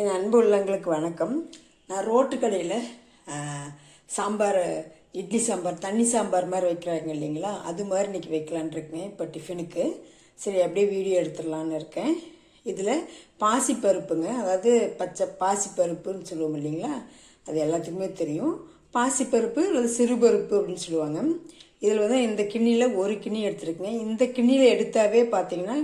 என் அன்பு உள்ளங்களுக்கு வணக்கம். நான் ரோட்டு கடையில் சாம்பார், இட்லி சாம்பார், தண்ணி சாம்பார் மாதிரி வைக்கிறாங்க இல்லைங்களா, அது மாதிரி இன்றைக்கி வைக்கலான் இருக்கேன். இப்போ டிஃபனுக்கு சரி அப்படியே வீடியோ எடுத்துடலான்னு இருக்கேன். இதில் பாசிப்பருப்புங்க, அதாவது பச்சை பாசிப்பருப்புன்னு சொல்லுவோம் இல்லைங்களா, அது எல்லாத்துக்குமே தெரியும். பாசிப்பருப்பு அல்லது சிறுபருப்பு அப்படின்னு சொல்லுவாங்க. இதில் வந்து இந்த கிண்ணியில் ஒரு கிண்ணி எடுத்துருக்குங்க. இந்த கிண்ணியில் எடுத்தாவே பார்த்தீங்கன்னா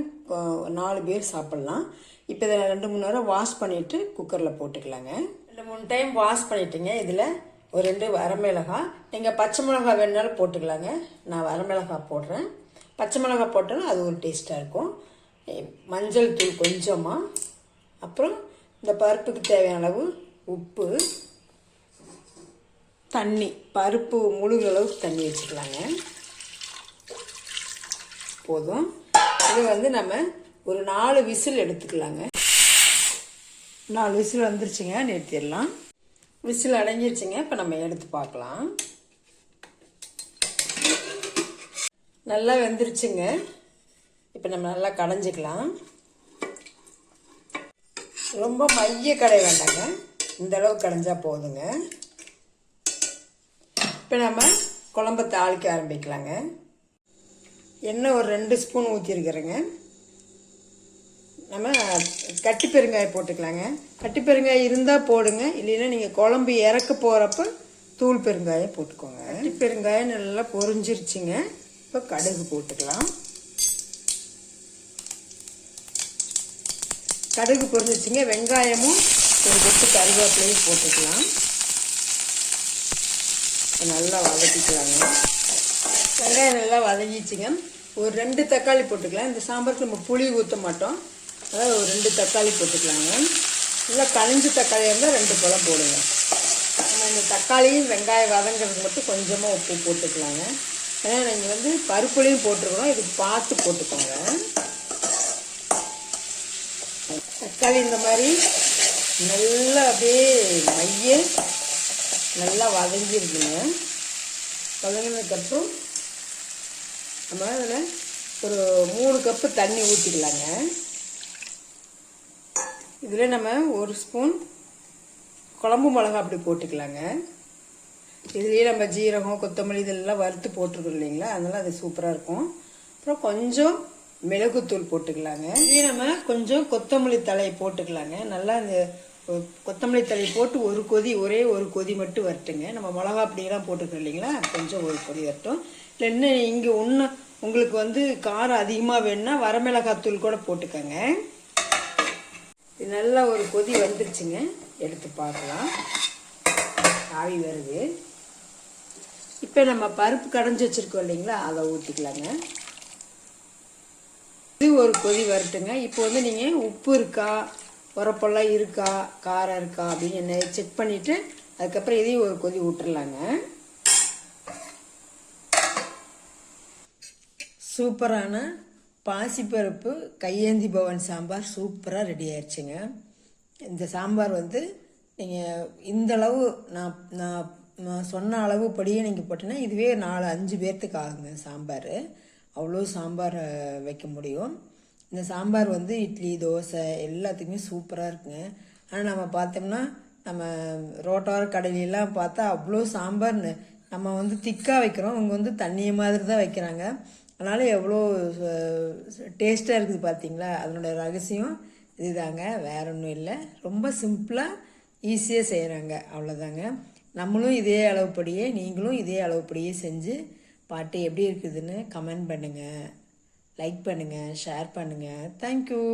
4 பேர் சாப்பிட்லாம். இப்போ இதை 2-3 நேரம் வாஷ் பண்ணிவிட்டு குக்கரில் போட்டுக்கலாங்க. 2-3 டைம் வாஷ் பண்ணிவிட்டுங்க. இதில் ஒரு 2 வரமிளகாய், நீங்கள் பச்சை மிளகாய் வேணுனாலும் போட்டுக்கலாங்க. நான் வரமிளகாய் போடுறேன். பச்சை மிளகாய் போட்டாலும் அது ஒரு டேஸ்ட்டாக இருக்கும். மஞ்சள் தூள் கொஞ்சமாக, அப்புறம் இந்த பருப்புக்கு தேவையான அளவு உப்பு, தண்ணி, பருப்பு முழுகிற அளவுக்கு தண்ணி வச்சுக்கலாங்க. போதும். இது வந்து நம்ம ஒரு 4 விசில் எடுத்துக்கலாங்க. 4 விசில் வந்துருச்சுங்க, நிறுத்திடலாம். விசில் அடங்கிருச்சுங்க. இப்போ நம்ம எடுத்து பார்க்கலாம். நல்லா வெந்துருச்சுங்க. இப்போ நம்ம நல்லா கடைஞ்சிக்கலாம். ரொம்ப மைய கடை வேண்டாங்க, இந்த அளவுக்கு கடைஞ்சா போதுங்க. இப்போ நம்ம குழம்பை தாளிக்க ஆரம்பிக்கலாங்க. எண்ணெய் ஒரு 2 ஸ்பூன் ஊற்றிருக்கிறேங்க. நம்ம கட்டி பெருங்காயம் போட்டுக்கலாங்க. கட்டி பெருங்காயம் இருந்தால் போடுங்க, இல்லைன்னா நீங்கள் குழம்பு இறக்க போகிறப்ப தூள் பெருங்காயம் போட்டுக்கோங்க. கட்டி பெருங்காயம் நல்லா பொரிஞ்சிருச்சுங்க. இப்போ கடுகு போட்டுக்கலாம். கடுகு பொரிஞ்சிருச்சுங்க. வெங்காயமும் ஒரு கொத்து கருவேப்பிலையும் போட்டுக்கலாம். நல்லா வதக்கிக்கலாங்க. வெங்காயம் நல்லா வதங்கிச்சுங்க. ஒரு 2 தக்காளி போட்டுக்கலாம். இந்த சாம்பாருக்கு நம்ம புளி ஊற்ற மாட்டோம், அதாவது ஒரு 2 தக்காளி போட்டுக்கலாங்க. நல்லா கழிஞ்ச தக்காளியாக இருந்தால் 2 பழம் போடுங்க. நம்ம இந்த தக்காளியும் வெங்காயம் வதங்கிறதுக்கு மட்டும் கொஞ்சமாக உப்பு போட்டுக்கலாங்க. ஏன்னா நீங்கள் வந்து பருப்புலையும் போட்டுருக்கணும், இதுக்கு பார்த்து போட்டுக்கோங்க. தக்காளி இந்த மாதிரி நல்லா அப்படியே மைய நல்லா வதங்கிருக்குங்க. வதங்கினதுக்கப்புறம் நம்ம அதில் ஒரு 3 கப்பு தண்ணி ஊற்றிக்கலாங்க. இதில் நம்ம 1 ஸ்பூன் குழம்பு மிளகா அப்படி போட்டுக்கலாங்க. இதுலேயே நம்ம ஜீரகம், கொத்தமல்லி இதெல்லாம் வறுத்து போட்டுருக்கோம் இல்லைங்களா, அதனால் அது சூப்பராக இருக்கும். அப்புறம் கொஞ்சம் மிளகுத்தூள் போட்டுக்கலாங்க. இதுலேயே நம்ம கொஞ்சம் கொத்தமல்லி தழை போட்டுக்கலாங்க. நல்லா இந்த கொத்தமல்லி தழை போட்டு ஒரே ஒரு கொதி மட்டும் வரட்டுங்க. நம்ம மிளகா அப்படிலாம் போட்டுக்கிறோம் இல்லைங்களா, கொஞ்சம் ஒரு கொதி வரட்டும். இல்லை இன்னும் இங்கே உங்களுக்கு வந்து காரம் அதிகமாக வேணும்னா வரமிளகாத்தூள் கூட போட்டுக்கோங்க. இது நல்லா ஒரு கொதி வந்துருச்சுங்க. எடுத்து பார்க்கலாம். ஆவி வருது. இப்போ நம்ம பருப்பு கடைஞ்சி வச்சுருக்கோம் இல்லைங்களா, அதை ஊற்றிக்கலாங்க. இது ஒரு கொதி வரட்டுங்க. இப்போ வந்து நீங்கள் உப்பு இருக்கா, உரப்பெல்லாம் இருக்கா, காரம் இருக்கா அப்படின்னு என்ன செக் பண்ணிவிட்டு அதுக்கப்புறம் இதையும் ஒரு கொதி விட்டுறலாங்க. சூப்பரான பாசிப்பருப்பு கையேந்தி பவன் சாம்பார் சூப்பராக ரெடி ஆயிடுச்சுங்க. இந்த சாம்பார் வந்து நீங்கள் இந்தளவு நான் சொன்ன அளவு படியே நீங்கள் போட்டீங்கன்னா இதுவே 4-5 பேர்த்துக்கு ஆகுங்க சாம்பார். அவ்வளோ சாம்பார் வைக்க முடியும். இந்த சாம்பார் வந்து இட்லி, தோசை எல்லாத்துக்குமே சூப்பராக இருக்குங்க. ஆனால் நம்ம பார்த்தோம்னா நம்ம ரோட்டோர கடையிலெலாம் பார்த்தா அவ்வளோ சாம்பார் நம்ம வந்து திக்காக வைக்கிறோம், அவங்க வந்து தண்ணியை மாதிரி தான் வைக்கிறாங்க. அதனால் எவ்வளோ டேஸ்ட்டாக இருக்குது பார்த்தீங்களா. அதனோட ரகசியம் இதுதாங்க, வேற ஒன்றும் இல்லை. ரொம்ப சிம்பிளாக ஈஸியாக செய்கிறாங்க, அவ்வளோதாங்க. நம்மளும் இதே அளவுப்படியே, நீங்களும் இதே அளவுப்படியே செஞ்சு பாட்டு எப்படி இருக்குதுன்னு கமெண்ட் பண்ணுங்கள், லைக் பண்ணுங்கள், ஷேர் பண்ணுங்கள். தேங்க்யூ.